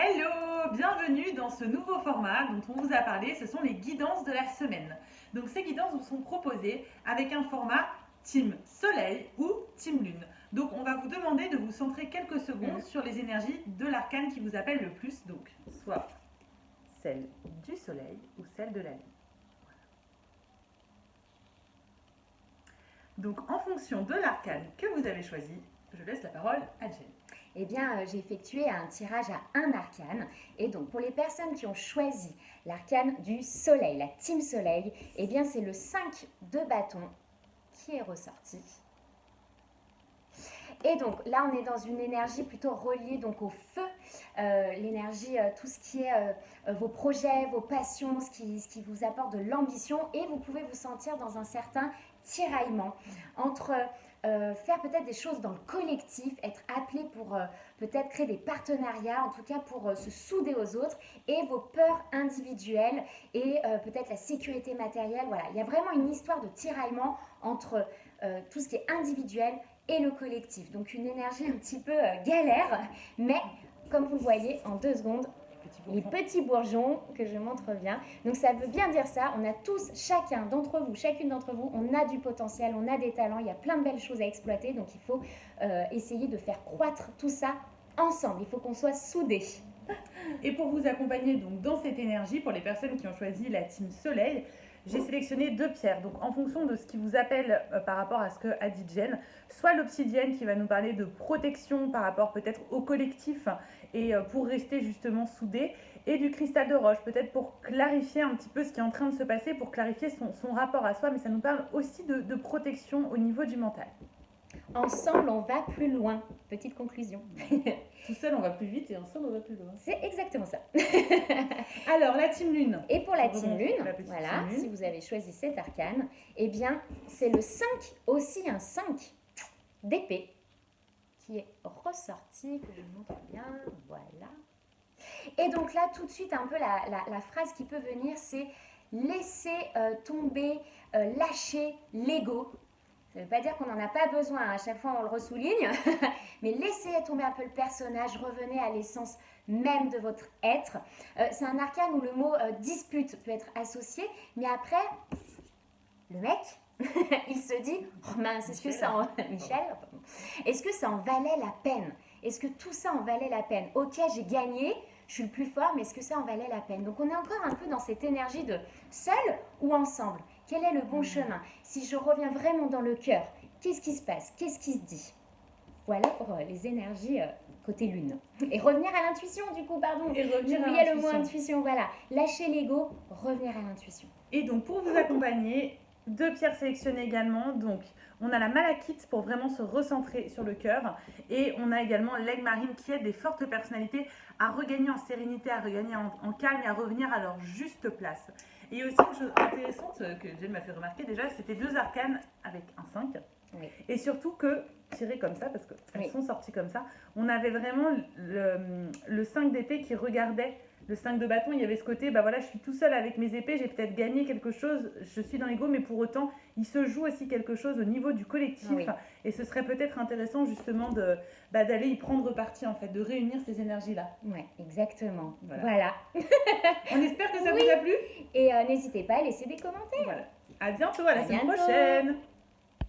Hello, bienvenue dans ce nouveau format dont on vous a parlé, ce sont les guidances de la semaine. Donc ces guidances vous sont proposées avec un format Team Soleil ou Team Lune. Donc on va vous demander de vous centrer quelques secondes sur les énergies de l'arcane qui vous appelle le plus, donc soit celle du Soleil ou celle de la Lune. Donc en fonction de l'arcane que vous avez choisi, je laisse la parole à Jen. Eh bien, j'ai effectué un tirage à un arcane. Et donc, pour les personnes qui ont choisi l'arcane du soleil, la team soleil, eh bien, c'est le 5 de bâton qui est ressorti. Et donc, là, on est dans une énergie plutôt reliée donc, au feu. L'énergie, tout ce qui est vos projets, vos passions, ce qui vous apporte de l'ambition. Et vous pouvez vous sentir dans un certain tiraillement entre faire peut-être des choses dans le collectif, être appelé pour peut-être créer des partenariats, en tout cas pour se souder aux autres, et vos peurs individuelles et peut-être la sécurité matérielle. Voilà, il y a vraiment une histoire de tiraillement entre tout ce qui est individuel et le collectif. Donc une énergie un petit peu galère, mais comme vous voyez en 2 secondes, les petits bourgeons que je montre bien. Donc ça veut bien dire ça, on a tous, chacun d'entre vous, chacune d'entre vous, on a du potentiel, on a des talents, il y a plein de belles choses à exploiter, donc il faut essayer de faire croître tout ça ensemble, il faut qu'on soit soudés. Et pour vous accompagner donc dans cette énergie, pour les personnes qui ont choisi la team Soleil, j'ai sélectionné 2 pierres. Donc en fonction de ce qui vous appelle par rapport à ce que a dit Jen, soit l'obsidienne qui va nous parler de protection par rapport peut-être au collectif et pour rester justement soudé, et du cristal de roche, peut-être pour clarifier un petit peu ce qui est en train de se passer, pour clarifier son rapport à soi, mais ça nous parle aussi de protection au niveau du mental. Ensemble, on va plus loin. Petite conclusion. Tout seul, on va plus vite et ensemble, on va plus loin. C'est exactement ça. Alors, la team Lune. Et pour la team Lune, voilà, team Lune. Si vous avez choisi cet arcane, eh bien, c'est le 5, aussi un 5 d'épée, qui est ressorti, que je vous montre bien, voilà. Et donc là, tout de suite, un peu la phrase qui peut venir, c'est laisser tomber, lâcher l'ego. Ça ne veut pas dire qu'on n'en a pas besoin, à chaque fois on le ressouligne, mais laissez tomber un peu le personnage, revenez à l'essence même de votre être. C'est un arcane où le mot dispute peut être associé, mais après, le mec, il se dit, oh mince, est-ce que ça en... Michel, est-ce que ça en valait la peine? Est-ce que tout ça en valait la peine? Ok, j'ai gagné, je suis le plus fort, mais est-ce que ça en valait la peine? Donc on est encore un peu dans cette énergie de seul ou ensemble. Quel est le bon chemin? Si je reviens vraiment dans le cœur, qu'est-ce qui se passe? Qu'est-ce qui se dit? Voilà pour les énergies côté lune. Et revenir à l'intuition du coup, pardon. J'oubliais le mot intuition, voilà. Lâcher l'ego, revenir à l'intuition. Et donc pour vous accompagner, 2 pierres sélectionnées également. Donc on a la malachite pour vraiment se recentrer sur le cœur. Et on a également l'aigle marine qui aide des fortes personnalités à regagner en sérénité, à regagner en calme et à revenir à leur juste place. Et aussi une chose intéressante que Jen m'a fait remarquer déjà, c'était 2 arcanes avec un 5. Oui. Et surtout que, tirées comme ça, parce qu'elles sont sorties comme ça, on avait vraiment le 5 d'épée qui regardait le 5 de bâton. Il y avait ce côté, bah voilà, je suis tout seul avec mes épées, j'ai peut-être gagné quelque chose, je suis dans l'ego, mais pour autant, il se joue aussi quelque chose au niveau du collectif. Oui. Et ce serait peut-être intéressant justement d'aller y prendre parti, en fait, de réunir ces énergies-là. Oui, exactement. Voilà. On espère que ça vous a plu. Et n'hésitez pas à laisser des commentaires. Voilà. À bientôt, à la semaine prochaine.